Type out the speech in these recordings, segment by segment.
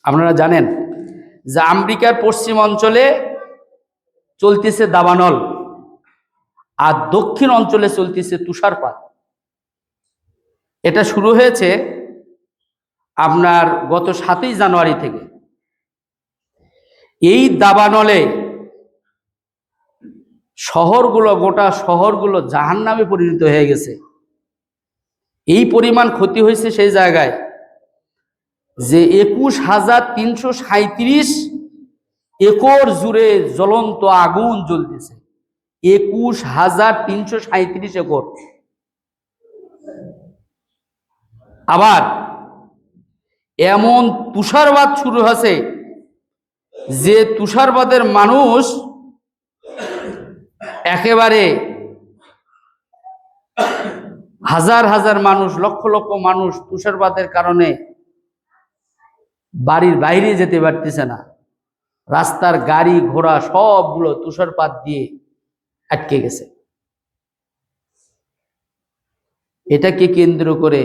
আপনারা জানেন যে আমেরিকার পশ্চিম অঞ্চলে চলতেছে দাবানল, আর দক্ষিণ অঞ্চলে চলতেছে তুষারপাত। এটা শুরু হয়েছে আপনার গত 7ই জানুয়ারি থেকে। এই দাবানলে গোটা শহরগুলো জাহান্নামে পরিণত হয়ে গেছে। এই পরিমাণ ক্ষতি হয়েছে সেই জায়গায় যে 21,337 একর জুড়ে জ্বলন্ত আগুন জ্বলতেছে। 21,337 একর। আবার এমন তুষারপাত শুরু হয়েছে যে তুষারপাতের মানুষ একেবারে হাজার হাজার মানুষ, লক্ষ লক্ষ মানুষ তুষারপাতের কারণে বাড়ির বাইরে যেতে পারতেছে না। রাস্তার গাড়ি ঘোড়া সবগুলো তুষারপাত দিয়ে আটকে গেছে। এটাকে কেন্দ্র করে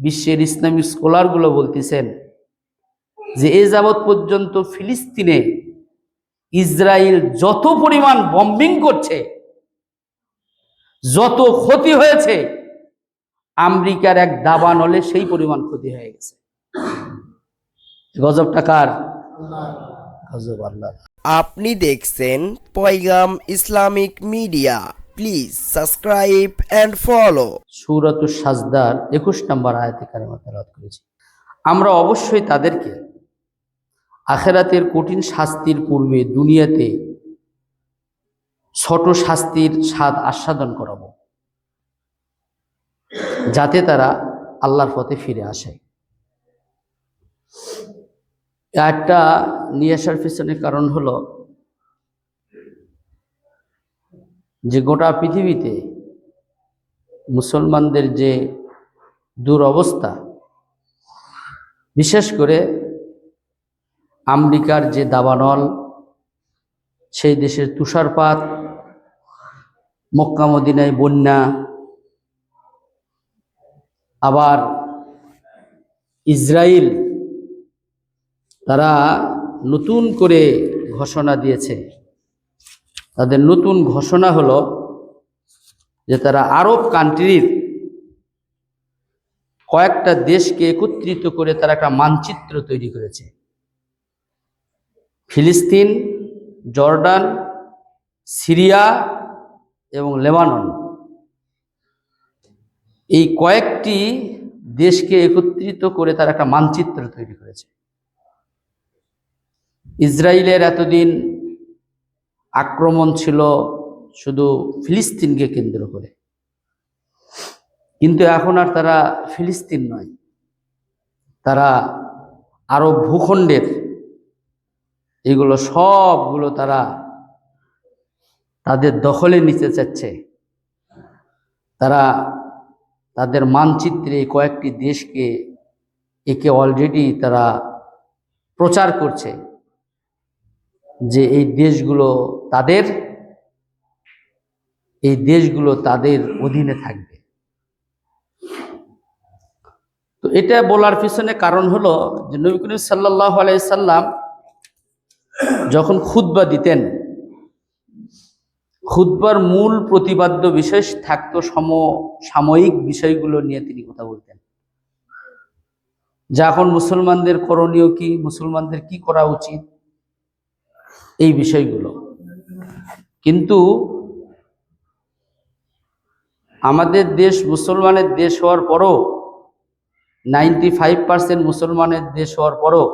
বিশ্বের ইসলামিক স্কলারগুলো বলতেছেন যে এ যাবৎ পর্যন্ত ফিলিস্তিনে ইসরায়েল যত পরিমাণ বম্বিং করছে, যত ক্ষতি হয়েছে, আমেরিকার এক দাবানলে সেই পরিমাণ ক্ষতি হয়ে গেছে। গজব টাকার গজব আল্লাহ। আপনি দেখছেন Paigam Islamic media. Please subscribe and follow. সূরাতুস সাজদার 21 নম্বর আয়াতে কারিমা তেলাওয়াত করেছি। আমরা অবশ্যই তাদেরকে আখিরাতের কঠিন শাস্তির পূর্বে দুনিয়াতে ছোট শাস্তির স্বাদ আস্বাদন করাবো, যাতে তারা আল্লাহর পথে ফিরে আসে। একটা নিয়ে আসার পিছনে কারণ হলো যে গোটা পৃথিবীতে মুসলমানদের যে দুরবস্থা, বিশেষ করে আমেরিকার যে দাবানল, সেই দেশের তুষারপাত, মক্কা মদিনায় বন্যা, আবার ইসরায়েল তারা নতুন করে ঘোষণা দিয়েছে। তাদের নতুন ঘোষণা হলো যে তারা আরব কান্ট্রির কয়েকটা দেশকে একত্রিত করে তারা একটা মানচিত্র তৈরি করেছে। ফিলিস্তিন, জর্ডান, সিরিয়া এবং লেবানন, এই কয়েকটি দেশকে একত্রিত করে তারা একটা মানচিত্র তৈরি করেছে। ইসরায়েলের এতদিন আক্রমণ ছিল শুধু ফিলিস্তিনকে কেন্দ্র করে, কিন্তু এখন আর তারা ফিলিস্তিন নয়, তারা আরব ভূখণ্ডের এগুলো সবগুলো তারা তাদের দখলে নিতে চাচ্ছে। তারা তাদের মানচিত্রে কয়েকটি দেশকে একে অলরেডি তারা প্রচার করছে যে এই দেশগুলো তাদের অধীনে থাকবে। তো এটা বলার পিছনে কারণ হলো যে নবী করিম সাল্লাল্লাহু আলাইহি সাল্লাম যখন খুতবা দিতেন, খুতবার মূল প্রতিপাদ্য বিষয় থাকতো সমসাময়িক বিষয়গুলো নিয়ে তিনি কথা বলতেন। যা এখন মুসলমানদের করণীয় কি, মুসলমানদের কি করা উচিত, এই বিষয়গুলো। কিন্তু আমাদের দেশ মুসলমানের দেশ হওয়ার পরও, 95% মুসলমানের দেশ হওয়ার পরও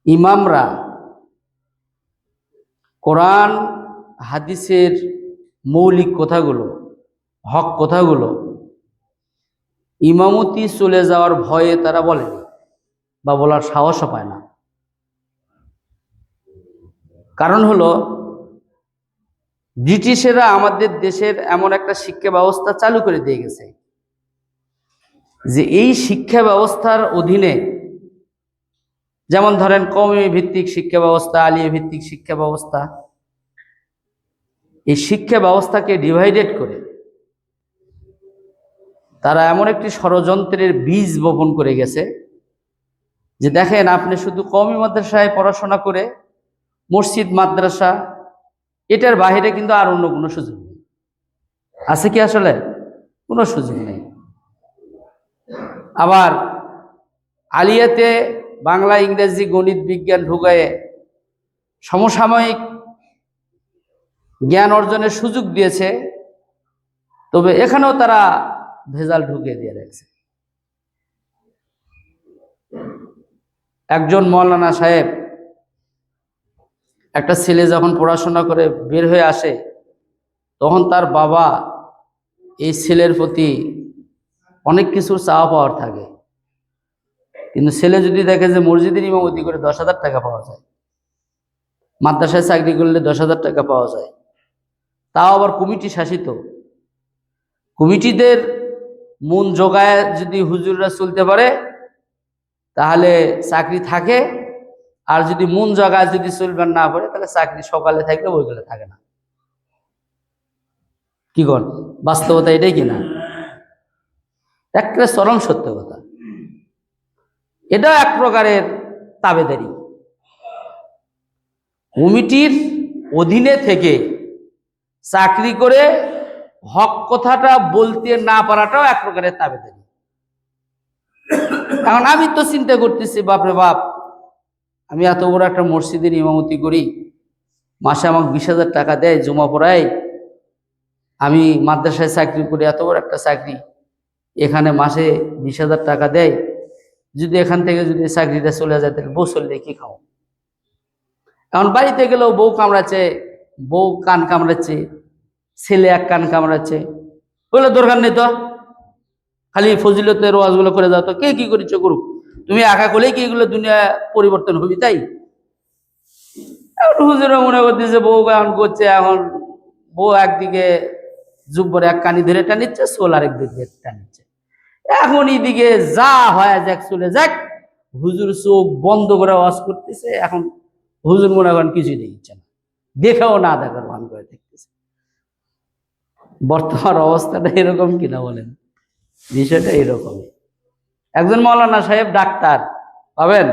ইমামরা কোরআন হাদিসের মৌলিক কথাগুলো, হক কথাগুলো ইমামতি চলে যাওয়ার ভয়ে তারা বলেনি বা বলার সাহসও পায় না। কারণ হলো ব্রিটিশেরা আমাদের দেশের এমন একটা শিক্ষা ব্যবস্থা চালু করে দিয়ে গেছে যে এই শিক্ষা ব্যবস্থার অধীনে, যেমন ধরেন কওমি ভিত্তিক শিক্ষা ব্যবস্থা, আলিয়া ভিত্তিক শিক্ষা ব্যবস্থা, এই শিক্ষা ব্যবস্থাকে ডিভাইডেড করে তারা এমন একটি ষড়যন্ত্রের বীজ বপন করে গেছে যে দেখেন আপনি শুধু কওমি মাদ্রাসায় পড়াশোনা করে মসজিদ মাদ্রাসা এটার বাইরে কিন্তু আর অন্য কোনো সুযোগ নেই। আছে কি আসলে? কোনো সুযোগ নেই। আবার আলিয়াতে বাংলা ইংরেজি গণিত বিজ্ঞান ঢুকায়ে সমসাময়িক জ্ঞান অর্জনের সুযোগ দিয়েছে, তবে এখানেও তারা ভেজাল ঢুকিয়ে দিয়ে রাখছে। একজন মৌলানা সাহেব একটা ছেলে যখন পড়াশোনা করে বের হয়ে আসে, তখন তার বাবা এই ছেলের প্রতি অনেক কিছুর চাওয়া পাওয়ার থাকে। কিন্তু ছেলে যদি দেখে যে মসজিদের ইমামতি করে 10,000 টাকা পাওয়া যায়, মাদ্রাসায় চাকরি করলে 10,000 টাকা পাওয়া যায়, তাও আবার কমিটি শাসিত, কমিটিদের মন জোগায় যদি হুজুররা চলতে পারে তাহলে চাকরি থাকে, আর যদি মন জোগায় যদি চলবেন না পারে তাহলে চাকরি সকালে থাকলে বইগুলো থাকে না। কি কর বাস্তবতা এটাই কিনা? একটা চরম সত্য কথা। এটাও এক প্রকারের তাবেদারি। কমিটির অধীনে থেকে চাকরি করে হক কথাটা বলতে না পারাটাও এক প্রকারের তাবেদারি। এখন আমি তো চিন্তা করতেছি, বাপরে বাপ, আমি এত বড় একটা মসজিদের ইমামতি করি, মাসে আমাকে 20,000 টাকা দেয়, জমা পড়াই, আমি মাদ্রাসায় চাকরি করি, এত বড় একটা চাকরি, এখানে মাসে 20,000 টাকা দেয়, যদি এখান থেকে যদি চাকরিটা চলে যায় তাহলে বউ চললে কি খাও? এখন বাড়িতে গেলেও বউ কামড়াচ্ছে, বউ কান কামড়াচ্ছে, ছেলে এক কান কামড়াচ্ছে, বলে দরকার নেই তো, খালি ফজিলতের ওয়াজগুলো করে যাও, তো কে কি করেছো করুক, তুমি একা করলেই কি এগুলো দুনিয়া পরিবর্তন হবি? তাই এখন হুজুরা মনে করতেছে বউ এখন করছে, এখন বউ একদিকে জুব্বর এক কানি ধরে টানিচ্ছে, সোল আরেক দিকে টানিচ্ছে, এখন এইদিকে যা হয় যাক চলে যাক, হুজুর চোখ বন্ধ করে ওয়াজ করতেছে, এখন হুজুর মনে করেন কিছুই দেখছে না, দেখেও না দেখার ভান করে দেখতেছে। বর্তমান অবস্থাটা এরকম কিনা বলেন? বিষয়টা এরকমই। একজন মৌলানা সাহেব ডাক্তার পাবেন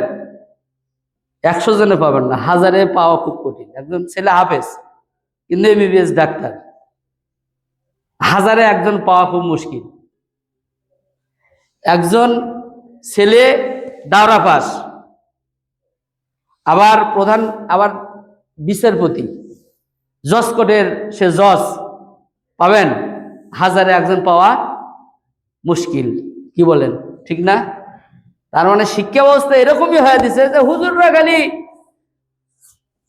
100 জনে পাবেন না, 1000-এ পাওয়া খুব কঠিন। একজন ছেলে হাফেজ কিন্তু এমবিবিএস ডাক্তার, 1000-এ একজন পাওয়া খুব মুশকিল। একজন ছেলে দাওরা পাস, আবার প্রধান, আবার বিচারপতি, জজ কোর্টের সে জজ, পাবেন 1000-এ একজন পাওয়া মুশকিল। কি বলেন, ঠিক না? তার মানে শিক্ষা ব্যবস্থা এরকমই হয়ে দিছে যে হুজুররা খালি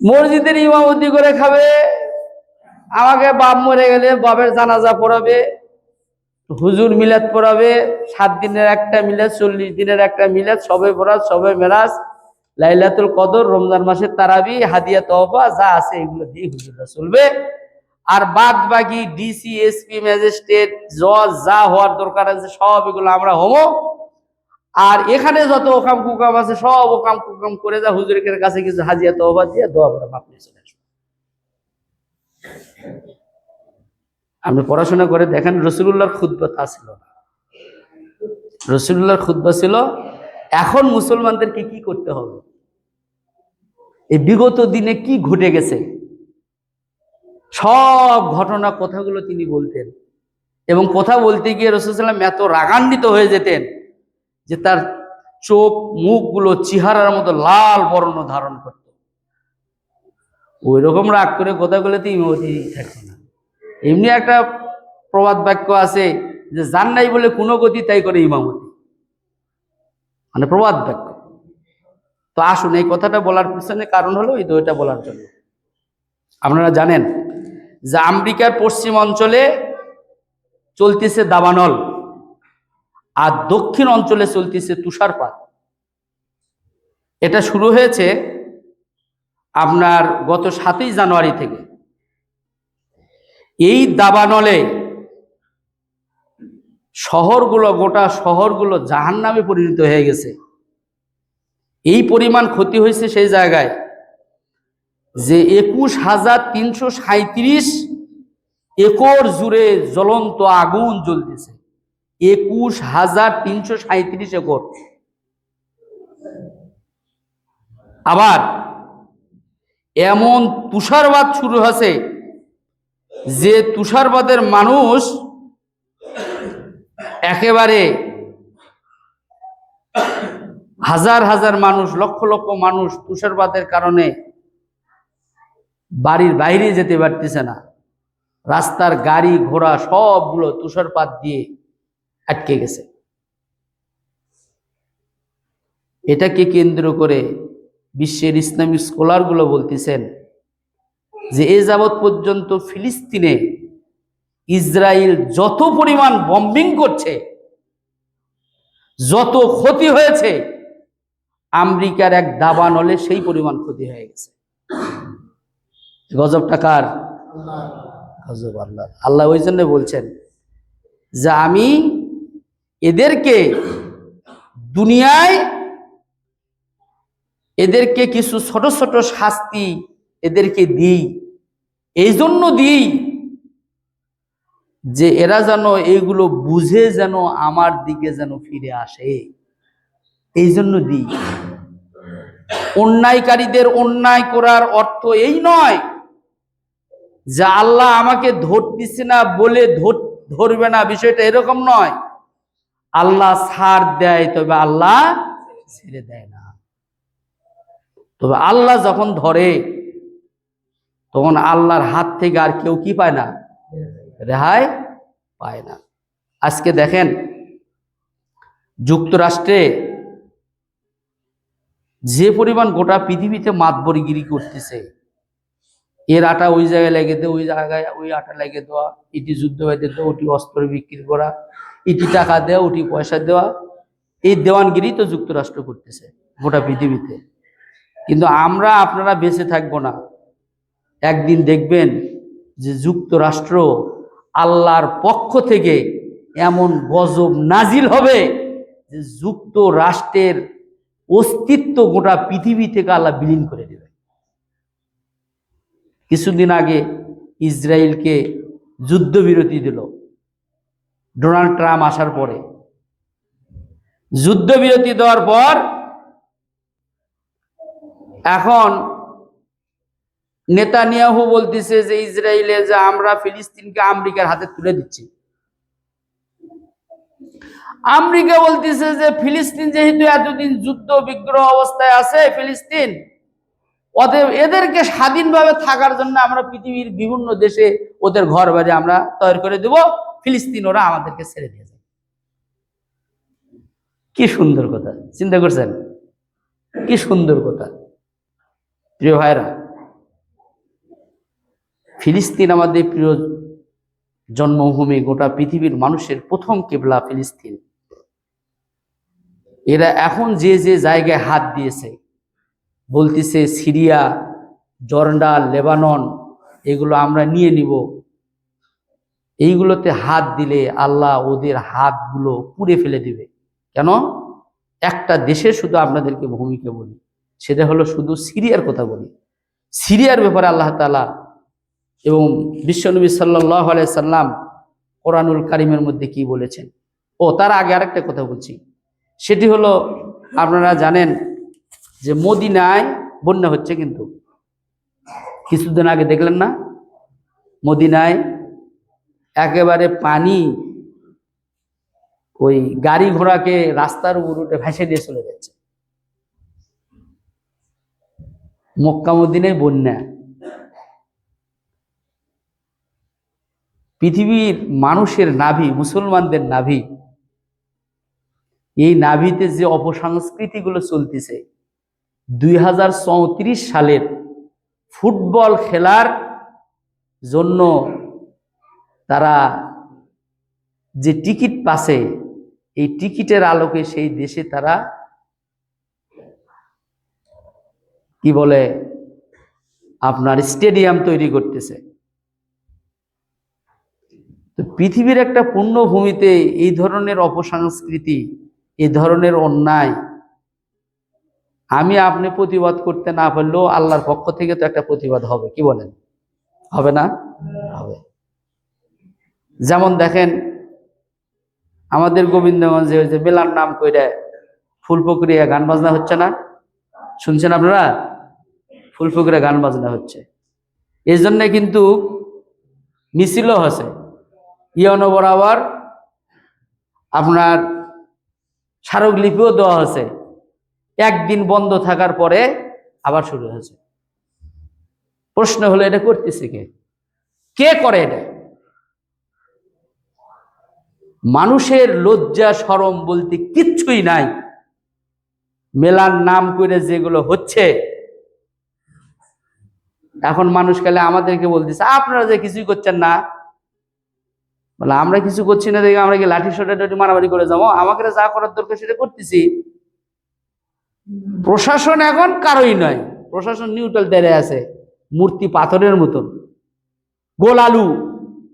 মসজিদের ইমামতি করে খাবে, আমাকে বাপ মরে গেলে বাপের জানাজা পড়াবে, হুজুর মিলাদ পড়াবে, 7 দিনের একটা মিলাদ, 40 দিনের একটা মিলাদ, সবে বরাত, সবে মেরাজ, লাইলাতুল কদর, রমজান মাসের তারাবি, হাদিয়া তওবা, যা আছে এগুলো দিয়ে হুজুররা চলবে। আর বাদ বাকি ডিসি, এসপি, ম্যাজিস্ট্রেট, জজ যা হওয়ার দরকার আছে সব এগুলো আমরা হবো। আর এখানে যত ওকাম কুকাম আছে সব ওকাম কুকাম করে যা হুজুরের কাছে কিছু হাজিয়া তওবা দিয়ে দোয়া করে মাপ নিয়ে চলে আসবো। আপনি পড়াশোনা করে দেখেন, রাসূলুল্লাহর খুতবা তা ছিল না। রাসূলুল্লাহর খুতবা ছিল এখন মুসলমানদেরকে কি করতে হবে, এই বিগত দিনে কি ঘটে গেছে সব ঘটনা কথাগুলো তিনি বলতেন। এবং কথা বলতে গিয়ে রাসূল সাল্লাল্লাহু আলাইহি ওয়াসাল্লাম এত রাগান্বিত হয়ে যেতেন যে তার চোখ মুখগুলো চেহারার মতো লাল বর্ণ ধারণ করত। ওই রকম রাগ করে কথাগুলোতে ইমামতি থাকতো না। এমনি একটা প্রবাদ বাক্য আছে যে জান নাই বলে কোনো গতি তাই করে ইমামতি, মানে প্রবাদ বাক্য। তো আসুন, এই কথাটা বলার পিছনে কারণ হলো এই দুইটা বলার জন্য। আপনারা জানেন যে আমেরিকার পশ্চিম অঞ্চলে চলতেছে দাবানল, আর দক্ষিণ অঞ্চলে চলতেছে তুষারপাত। এটা শুরু হয়েছে আপনার গত 7ই জানুয়ারি থেকে। এই দাবানলে শহরগুলো, গোটা শহরগুলো জাহান্নামে পরিণত হয়ে গেছে। এই পরিমাণ ক্ষতি হয়েছে সেই জায়গায় যে 21,337 একর জুড়ে জ্বলন্ত আগুন জ্বলতেছে। 21,337 একর। আবার এমন তুষারপাত শুরু হয়েছে যে তুষারপাতের মানুষ একেবারে হাজার হাজার মানুষ, লক্ষ লক্ষ মানুষ তুষারপাতের কারণে বাড়ির বাইরে যেতে পারতেছে না। রাস্তার গাড়ি ঘোড়া সবগুলো তুষারপাত দিয়ে আটকে গেছে। এটাকে কেন্দ্র করে বিশ্বের ইসলামিক স্কলারগুলো বলতেছেন যে এ যাবৎ পর্যন্ত ফিলিস্তিনে ইসরায়েল যত পরিমাণ বম্বিং করছে, যত ক্ষতি হয়েছে, আমেরিকার এক দাবানলে সেই পরিমাণ ক্ষতি হয়ে গেছে। গজব টাকার গজব আল্লাহ। আল্লাহ ওই জন্য বলছেন যে আমি এদেরকে দুনিয়ায় এদেরকে কিছু ছোট ছোট শাস্তি এদেরকে দিই, এই জন্য দিই যে এরা যেন এইগুলো বুঝে যেন আমার দিকে যেন ফিরে আসে, এই জন্য দিই। অন্যায়কারীদের অন্যায় করার অর্থ এই নয় যে আল্লাহ আমাকে ধরতেছে না বলে ধরবে না, বিষয়টা এরকম নয়। আল্লাহ ছাড় দেয়, তবে আল্লাহ ছেড়ে দেয় না। তবে আল্লাহ যখন ধরে তখন আল্লাহর হাত থেকে আর কেউ কি পায় না, রেহাই পায় না। আজকে দেখেন যুক্তরাষ্ট্রে যে পরিমাণ গোটা পৃথিবীতে মাতবরগিরি করতেছে, এর আটা ওই জায়গায় লেগে দেওয়া, ওই জায়গায় ওই আটা লেগে দেওয়া, ইটি যুদ্ধ বাড়িতে দেওয়া, ওটি অস্ত্র বিক্রি করা, ইটি টাকা দেওয়া, ওটি পয়সা দেওয়া, এই দেওয়ানগিরি তো যুক্তরাষ্ট্র করতেছে গোটা পৃথিবীতে। কিন্তু আমরা আপনারা বেঁচে থাকবো না, একদিন দেখবেন যে যুক্তরাষ্ট্র আল্লাহর পক্ষ থেকে এমন গজব নাজিল হবে যে যুক্তরাষ্ট্রের অস্তিত্ব গোটা পৃথিবী থেকে আল্লাহ বিলীন করে দেবে। কিছুদিন আগে ইসরায়েলকে যুদ্ধবিরতি দিল ডোনাল্ড ট্রাম্প আসার পরে। যুদ্ধবিরতি দেওয়ার পর এখন নেতানিয়াহু বলতেছে যে ইসরায়েলে যে আমরা ফিলিস্তিনকে আমেরিকার হাতে তুলে দিচ্ছি। আমেরিকা বলতেছে যে ফিলিস্তিন যেহেতু এতদিন যুদ্ধ বিগ্রহ অবস্থায় আছে, ফিলিস্তিন অতএব এদেরকে স্বাধীনভাবে থাকার জন্য আমরা পৃথিবীর বিভিন্ন দেশে ওদের ঘর বাড়ি আমরা তৈরি করে দেব, ফিলিস্তিন ওরা আমাদেরকে ছেড়ে দিয়ে যাবে। কি সুন্দর কথা, চিন্তা করছেন? কি সুন্দর কথা। প্রিয় ভাইরা, ফিলিস্তিন আমাদের প্রিয় জন্মভূমি, গোটা পৃথিবীর মানুষের প্রথম কিবলা ফিলিস্তিন। এরা এখন যে যে জায়গায় হাত দিয়েছে, বলতেছে সিরিয়া, জর্ডান, লেবানন, এগুলো আমরা নিয়ে নিব। এইগুলোতে হাত দিলে আল্লাহ ওদের হাতগুলো পুড়ে ফেলে দিবে। কেন? একটা দেশে শুধু আপনাদেরকে ভূমিকা বলি, সেটা হলো শুধু সিরিয়ার কথা বলি। সিরিয়ার ব্যাপারে আল্লাহ তাআলা এবং বিশ্বনবী সাল্লাল্লাহু আলাইহি সাল্লাম কোরআনুল কারীমের মধ্যে কি বলেছেন। ও তার আগে আরেকটা কথা বলছি, সেটি হলো আপনারা জানেন যে মদিনায় বন্যা হচ্ছে, কিন্তু কিছুদিন আগে দেখলেন না মদিনায় একেবারে পানি ওই গাড়ি ঘোড়াকে রাস্তার উপর উঠে ভেসে দিয়ে চলে যাচ্ছে। মক্কা মদিনায় বন্যা। পৃথিবীর মানুষের নাভি, মুসলমানদের নাভি, এই নাভিতে যে অপসংস্কৃতিগুলো চলতেছে, 2034 সালের ফুটবল খেলার জন্য তারা যে টিকিট পাচ্ছে, এই টিকিটের আলোকে সেই দেশে তারা কি বলে আপনার স্টেডিয়াম তৈরি করতেছে। তো পৃথিবীর একটা পূর্ণভূমিতে এই ধরনের অপসংস্কৃতি, এই ধরনের অন্যায় আমি আপনি প্রতিবাদ করতে না পারলেও আল্লাহর পক্ষ থেকে তো একটা প্রতিবাদ হবে, কি বলেন? হবে না? হবে। যেমন দেখেন আমাদের গোবিন্দগঞ্জে ওই যে মেলার নাম কইরা ফুলপুকুরিয়া গান বাজনা হচ্ছে না, শুনছেন আপনারা? ফুলফুকরে গান বাজনা হচ্ছে। এই জন্য কিন্তু মিছিলও হচ্ছে, ইয়নো বরাবর আপনার স্মারকলিপিও দেওয়া হয়েছে। একদিন বন্ধ থাকার পরে আবার শুরু হয়েছে। প্রশ্ন হলো এটা করতেছে কে? কে করে এটা? মানুষের লজ্জা শরম বলতে কিচ্ছুই নাই। মেলার নাম করে যেগুলো হচ্ছে, এখন মানুষ কালে আমাদেরকে বলতেছে আপনারা যে কিছুই করছেন না। বলে আমরা কিছু করছি না দেখে আমরা কি লাঠি সোটা মারামারি করে যাবো? আমাকে যা করার দরকার সেটা করতেছি। প্রশাসন এখন কারোই নয়, প্রশাসন নিউট্রাল দাঁড়িয়ে আছে, মূর্তি পাথরের মতন। গোল আলু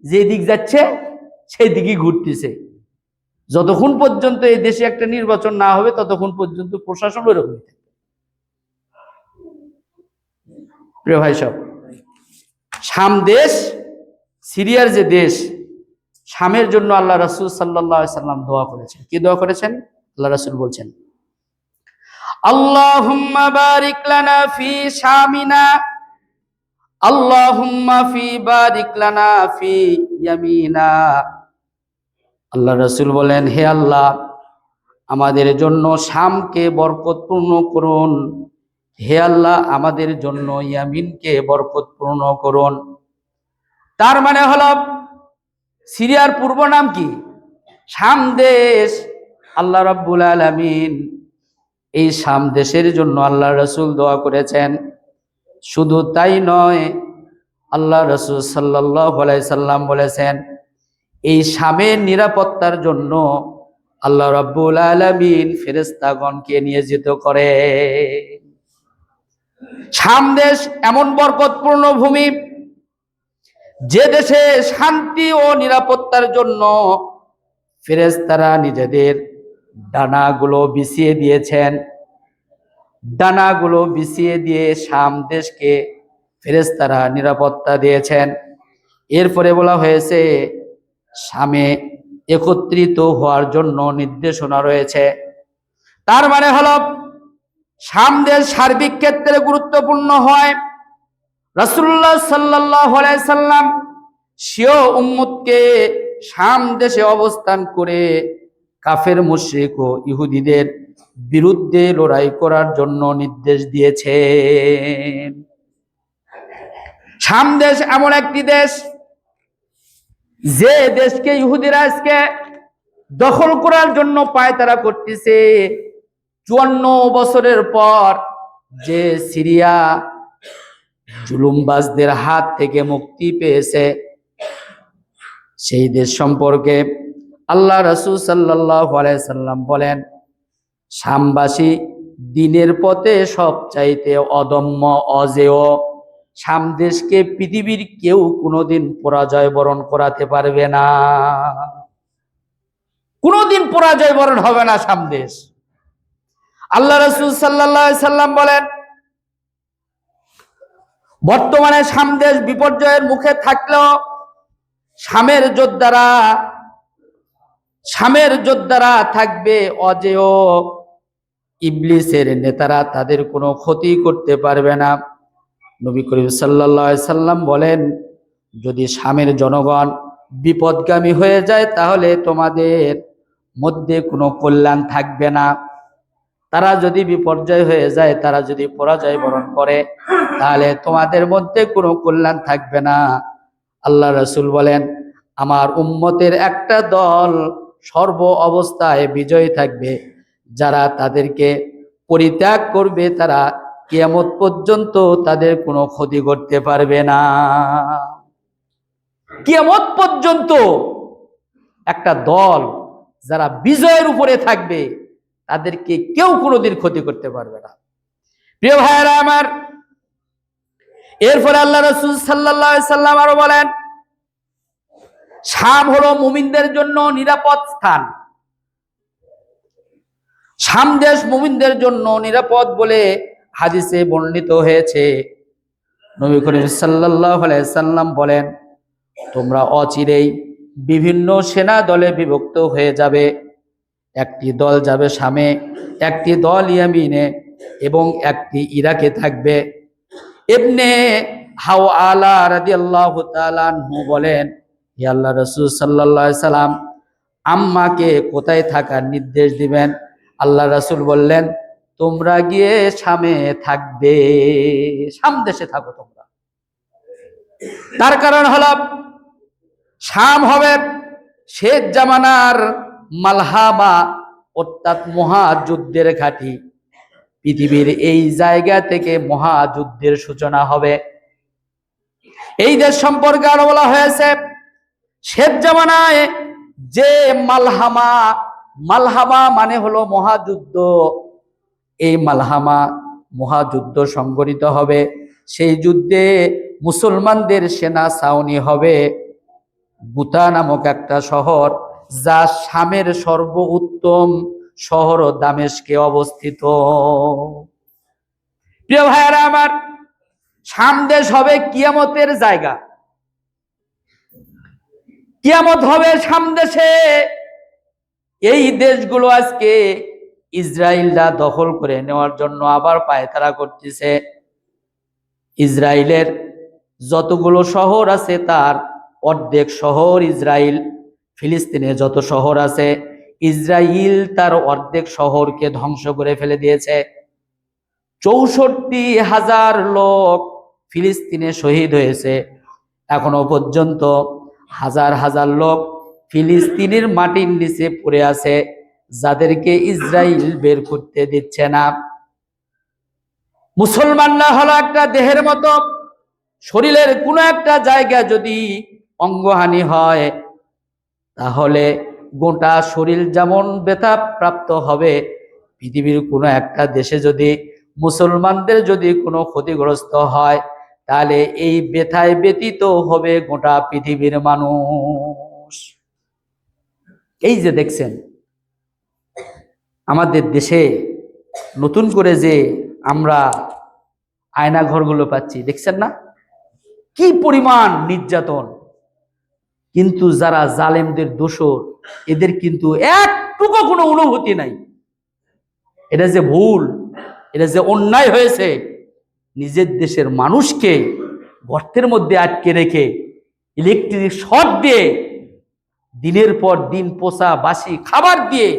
যেদিক যাচ্ছে সেই দিকেই ঘুরতেছে। যতক্ষণ পর্যন্ত এই দেশে একটা নির্বাচন না হবে ততক্ষণ পর্যন্ত প্রশাসন ওইরকম। প্রিয় ভাই সব, শাম দেশ, সিরিয়ার যে দেশ, শামের জন্য আল্লাহ রাসূল সাল্লাল্লাহু আলাইহি সাল্লাম দোয়া করেছেন। কি দোয়া করেছেন? আল্লাহ রাসূল বলছেন, আল্লাহুম্মা বারিক লানা ফি শামিনা, আল্লাহুম্মা ফি বারিক লানা ফি ইয়ামিনা। আল্লাহ রাসূল বলেন, হে আল্লাহ, আমাদের জন্য শামকে বরকতপূর্ণ করুন। হে আল্লাহ, আমাদের জন্য ইয়ামিনকে বরকতপূর্ণ করুন। তার মানে হলো সিরিয়ার পূর্ব নাম কি? শাম দেশ। আল্লাহ রাব্বুল আলামিন এই শাম দেশের জন্য আল্লাহ রাসূল দোয়া করেছেন। শুধু তাই নয়, আল্লাহ রাসূল সাল্লাল্লাহু আলাইহি সাল্লাম বলেছেন, এই শামের নিরাপত্তার জন্য আল্লাহ রাব্বুল আলামিন ফেরেশতাগণকে নিয়োজিত করে। শাম দেশ এমন বরকতপূর্ণ ভূমি, যে দেশে শান্তি ও নিরাপত্তার জন্য ফেরেশতারা নিজেদের ডানাগুলো বিছিয়ে দিয়েছেন। ডানাগুলো বিছিয়ে দিয়ে শাম দেশকে ফেরেশতারা নিরাপত্তা দিয়েছেন। এরপরে বলা হয়েছে শামে একত্রিত হওয়ার জন্য নির্দেশনা রয়েছে। তার মানে হলো শাম দেশ সার্বিক ক্ষেত্রে গুরুত্বপূর্ণ হয়। রাসূলুল্লাহ সাল্লাল্লাহু আলাইহি সাল্লাম স্বীয় উম্মতকে শাম দেশে অবস্থান করে কাফের মুশরিক ও ইহুদিদের বিরুদ্ধে লড়াই করার জন্য নির্দেশ দিয়েছেন। শাম দেশ এমন একটি দেশ, যে দেশকে ইহুদিরা আজকে দখল করার জন্য পায়তারা করতেছে। 54 বছরের পর যে সিরিয়া জুলুমবাজদের হাত থেকে মুক্তি পেয়েছে, সেই দেশ সম্পর্কে আল্লাহ রাসূল সাল্লাল্লাহু আলাইহি সাল্লাম বলেন, শামবাসী দিনের পথে সবচাইতে অদম্য অজেয়। শাম দেশকে পৃথিবীর কেউ কোনোদিন পরাজয় বরণ করাতে পারবে না। কোনোদিন পরাজয় বরণ হবে না শাম দেশ। আল্লাহ রাসূল সাল্লাল্লাহু আলাইহি সাল্লাম বলেন, বর্তমানে শাম দেশ বিপর্যয়ের মুখে থাকলেও শামের যোদ্ধারা থাকবে অজেয়। ইবলিসের নেতারা তাদের কোনো ক্ষতি করতে পারবে না। নবী করিম সাল্লাল্লাহু আলাইহি সাল্লাম বলেন, যদি শামের জনগণ বিপদগামী হয়ে যায় তাহলে তোমাদের মধ্যে কোনো কল্যাণ থাকবে না। তারা যদি বিপর্যয় হয়ে যায়, তারা যদি পরাজয় বরণ করে, তাহলে তোমাদের মধ্যে কোনো কল্যাণ থাকবে না। আল্লাহ রাসূল বলেন, আমার উম্মতের একটা দল সর্ব অবস্থায় বিজয়ী থাকবে। যারা তাদেরকে পরিত্যাগ করবে তারা কিয়ামত পর্যন্ত তাদের কোনো ক্ষতি করতে পারবে না। কিয়ামত পর্যন্ত একটা দল যারা বিজয়ের উপরে থাকবে তাদেরকে কেউ কোনোদিন ক্ষতি করতে পারবে না। প্রিয় ভাইয়েরা আমার, এরপরে আল্লাহ রাসূল সাল্লাল্লাহু আলাইহি সাল্লাম আরো বলেন, শাম হলো মুমিনদের জন্য নিরাপদ স্থান। শাম দেশ মুমিনদের জন্য নিরাপদ বলে হাদিসে বর্ণিত হয়েছে। নবী করিম সাল্লাল্লাহু আলাইহি সাল্লাম বলেন, তোমরা অচিরেই বিভিন্ন সেনা দলে বিভক্ত হয়ে যাবে। একটি দল যাবে শামে, একটি দল ইয়ামিনে, এবং একটি ইরাকে থাকবে। ইবনে হাওয়ালা রাদিয়াল্লাহু তাআলা আনহু বলেন, হে আল্লাহ রাসূল সাল্লাল্লাহু আলাইহি সাল্লাম, আম্মাকে কোথায় থাকার নির্দেশ দিবেন? আল্লাহ রাসূল বললেন, তোমরা গিয়ে শামে থাকবে, শাম দেশে থাকো তোমরা। তার কারণ হলো শাম হবে শেষ জামানার মালহামা অর্থাৎ মহাযুদ্ধের ঘাঁটি। পৃথিবীর এই জায়গা থেকে মহাযুদ্ধের সূচনা হবে। এই দেশ সম্পর্কে আরো বলা হয়েছে, শেষ জামানায় যে মালহামা, মালহামা মানে হলো মহাযুদ্ধ, এই মালহামা মহাযুদ্ধ সংঘটিত হবে। সেই যুদ্ধে মুসলমানদের সেনা ছাউনি হবে গুতা নামক একটা শহর, যা শামের সর্বোত্তম শহর দামেস্কে অবস্থিত। প্রিয় ভাইয়েরা আমার, শাম দেশ হবে কিয়ামতের জায়গা। কিয়ামত হবে শাম দেশে। এই দেশগুলো আজকে ইসরায়েলরা দখল করে নেওয়ার জন্য আবার পায়তারা করতেছে। ইসরায়েলের যতগুলো শহর আছে তার অর্ধেক শহর ইসরায়েল, ফিলিস্তিনে যত শহর আছে ইসরায়েল তার অর্ধেক শহরকে ধ্বংস করে ফেলে দিয়েছে। 64,000 লোক ফিলিস্তিনে শহীদ হয়েছে। এখনো পর্যন্ত হাজার হাজার লোক ফিলিস্তিনের মাটির নিচে পড়ে আছে, যাদেরকে ইসরায়েল বের করতে দিচ্ছে না। মুসলমানরা হলো একটা দেহের মতো, শরীরের কোনো একটা জায়গা যদি অঙ্গহানি হয় তাহলে গোটা শরীর যেমন ব্যথা প্রাপ্ত হবে, পৃথিবীর কোনো একটা দেশে যদি মুসলমানদের যদি কোনো ক্ষতিগ্রস্ত হয় তাহলে এই ব্যথায় ব্যতীত হবে গোটা পৃথিবীর মানুষ। এই যে দেখছেন আমাদের দেশে নতুন করে যে আমরা আয়না ঘরগুলো পাচ্ছি, দেখছেন না কি পরিমাণ নির্যাতন। কিন্তু যারা জালেমদের দোষর, এদের কিন্তু একটুকু কোনো অনুভূতি নাই। এটা যে ভুল, এটা যে অন্যায় হয়েছে, নিজের দেশের মানুষকে গর্তের মধ্যে আটকে রেখে ইলেকট্রিক শর্ট দিয়ে দিনের পর দিন পোষা বাসি খাবার দিয়ে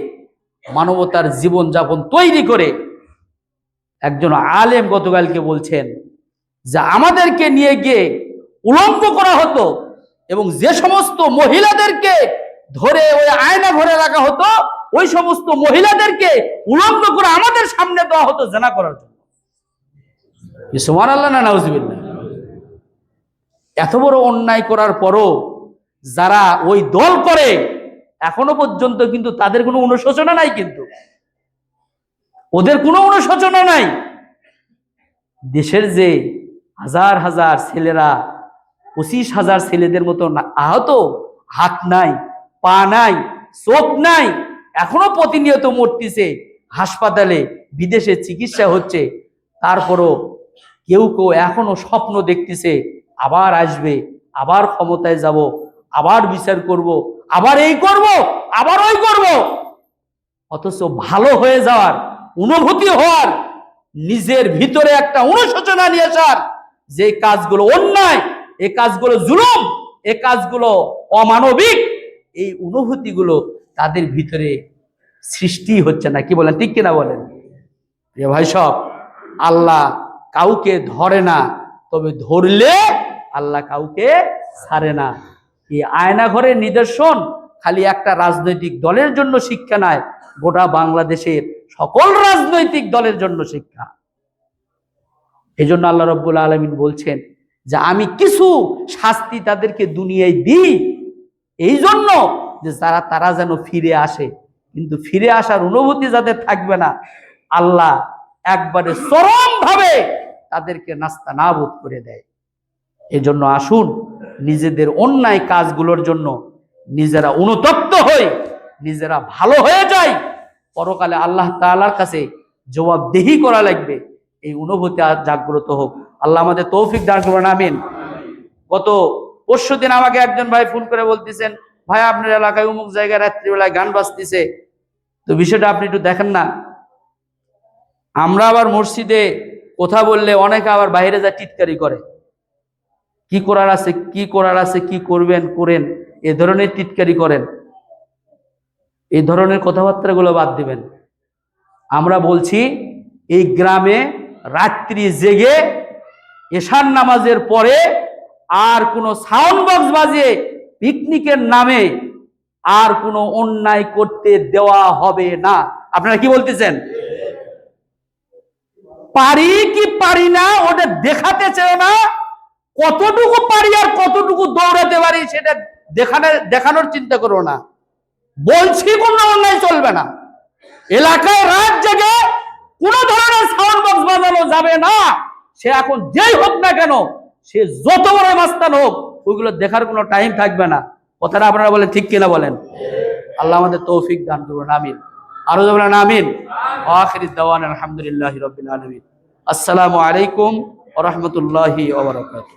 মানবতার জীবন যাপন তৈরি করে, একজন আলেম গতকালকে বলছেন যে আমাদেরকে নিয়ে গিয়ে উলঙ্গ করা হতো এবং যে সমস্ত মহিলাদেরকে ধরে ওই আয়না ঘরে রাখা হতো, ওই সমস্ত মহিলাদেরকে উলঙ্গ করে আমাদের সামনে দেওয়া হতো জেনা করার জন্য। সুবহানাল্লাহ না নাউজুবিল্লাহ। এত বড় অন্যায় করার পরও যারা ওই দল করে এখনো পর্যন্ত কিন্তু তাদের কোনো অনুশোচনা নাই, কিন্তু ওদের কোনো অনুশোচনা নাই। দেশের যে হাজার হাজার ছেলেরা, 25,000 ছেলেদের মতো আহত, হাত নাই, পা নাই, চোখ নাই, এখনো প্রতিনিয়ত মরতেছে, হাসপাতালে বিদেশে চিকিৎসা হচ্ছে। তারপরও কেউ কেউ এখনো স্বপ্ন দেখতেছে আবার আসবে, আবার ক্ষমতায় যাব, আবার বিচার করব, আবার এই করব, আবার ওই করব। অথচ ভালো হয়ে যাওয়ার, অনুভূতি হওয়ার, নিজের ভিতরে একটা অনুশোচনা নিয়ে আসার, যে কাজগুলো অন্যায়, এই কাজগুলো জুলুম, এই কাজগুলো অমানবিক, এই অনুভূতিগুলো তাদের ভিতরে সৃষ্টি হচ্ছে না। কি বলেন, ঠিক কিনা বলেন? প্রিয় ভাই সব, আল্লাহ কাউকে ধরে না, তবে ধরলে আল্লাহ কাউকে ছাড়ে না। এই আয়না ঘরের নিদর্শন খালি একটা রাজনৈতিক দলের জন্য শিক্ষা নয়, গোটা বাংলাদেশের সকল রাজনৈতিক দলের জন্য শিক্ষা। এই জন্য আল্লাহ রাব্বুল আলামিন বলছেন যে আমি কিছু শাস্তি তাদেরকে দুনিয়ায় দিই, এই জন্য যে তারা যেন ফিরে আসে। কিন্তু ফিরে আসার অনুভূতি যাদের থাকবে না, আল্লাহ একবারে চরম ভাবে তাদেরকে নাস্তা নাবুদ করে দেয়। এই জন্য আসুন নিজেদের অন্যায় কাজগুলোর জন্য নিজেরা অনুতপ্ত হই, নিজেরা ভালো হয়ে যাই, পরকালে আল্লাহ তাআলার কাছে জবাবদিহি করা লাগবে। এই অনুভূতি আজ জাগ্রত হোক। আল্লাহ আমাদের তৌফিক দান করুন, আমিন। গত পরশুদিন আমাকে একজন ভাই ফোন করে বলতেছেন, ভাই আপনার এলাকায় অমুক জায়গায় রাত্রিবেলায় গান বাজতেছে, তো বিষয়টা আপনি একটু দেখেন না। আমরা আবার মসজিদে কথা বললে অনেকে আবার বাইরে যা টিটকারি করে, কি করার আছে, কি করার আছে, কি করবেন করেন, এ ধরনের টিটকারি করেন। এই ধরনের কথাবার্তাগুলো বাদ দিবেন। আমরা বলছি এই গ্রামে রাত্রি জেগে এশার নামাজের পরে আর কোনো সাউন্ড বক্স বাজিয়ে পিকনিকের নামে আর কোনো অন্যায় করতে দেওয়া হবে না। আপনারা কি বলতেছেন? পারি কি পারি না ওটা দেখাতে চাই না, কতটুকু পারি আর কতটুকু দৌড়াতে পারি সেটা দেখানোর চিন্তা করো না। বলছি কোনো অন্যায় চলবে না। এলাকায় রাত জেগে কোন ধরনের সাউন্ড বক্স বাজানো যাবে না। সে এখন যেই হোক না কেন, সে যত বড় মাস্তান হোক, ওইগুলো দেখার কোনো টাইম থাকবে না। কথাটা আপনারা বলেন ঠিক কিনা বলেন? আল্লাহ আমাদের তৌফিক দান করুন, আমিন। আরো বলেন আমিন। আখিরিদ দাওয়ানা আলহামদুলিল্লাহি রাব্বিল আলামিন। আসসালামু আলাইকুম ওয়া রাহমাতুল্লাহি ওয়া বারাকাতুহু।